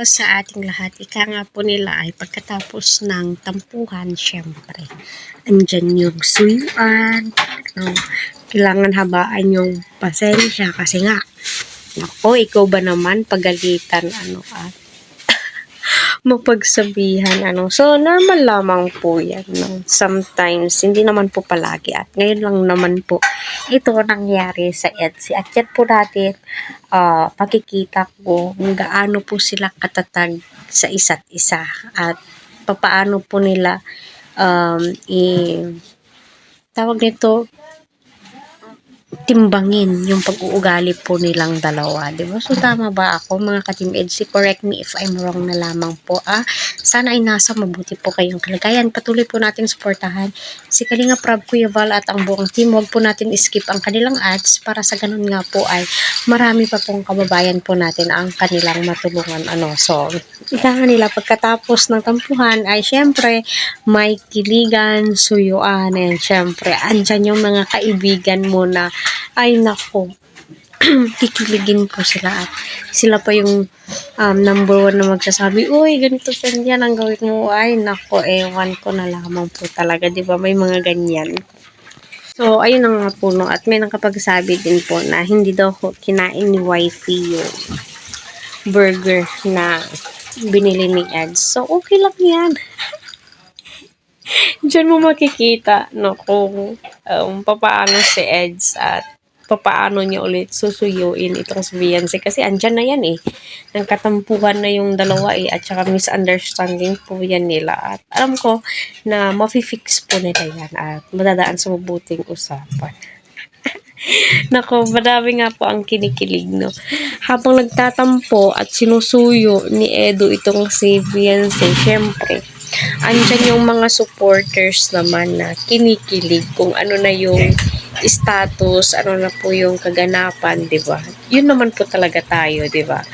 sa ating lahat. Ika nga po nila ay pagkatapos ng tampuhan, syempre, andyan yung suyuan, kailangan habaan yung pasensya kasi nga, nako, ikaw ba naman pagalitan, at mapagsabihan, So, normal lamang po yan, Sometimes, hindi naman po palagi. At ngayon lang naman po, ito nangyari sa EDSI. At yan po natin, pakikita ko kung gaano po sila katatag sa isa't isa. At papaano po nila, tawag nito, timbangin yung pag-uugali po nilang dalawa, di ba? So, tama ba ako, mga ka-Team EDSI? Correct me if I'm wrong na lamang po, Sana ay nasa mabuti po kayong kalagayan. Patuloy po natin suportahan si Kalinga Prab, Kuya Val at ang buong team. Huwag po natin skip ang kanilang ads para sa ganun nga po ay marami pa pong kababayan po natin ang kanilang matulungan, So, ika nga nila, pagkatapos ng tampuhan ay syempre may kiligan, suyuan, and syempre andyan yung mga kaibigan mo na ay nako, kikiligin po sila at sila pa yung number one na magsasabi, uy, ganito ganyan ang gawin mo. Ay nako, ewan ko na lamang po talaga, di ba? May mga ganyan. So, ayun ang nga po, at may nakapagsabi din po na hindi daw kinain ni wifey yung burger na binili ni Eds. So, okay lang yan. Diyan mo makikita, kung papaano si Eds at papaano niya ulit susuyuin itong si Beyonce. Kasi andyan na yan Nang katampuhan na yung dalawa at saka misunderstanding po yan nila. At alam ko na mafi-fix po nila yan at madadaan sa mabuting usapan. Nako, madami nga po ang kinikilig, Habang nagtatampo at sinusuyo ni Edo itong si Beyonce, syempre, andyan yung mga supporters naman na kinikilig kung ano na yung status, ano na po yung kaganapan, di ba? Yun naman po talaga tayo, di ba?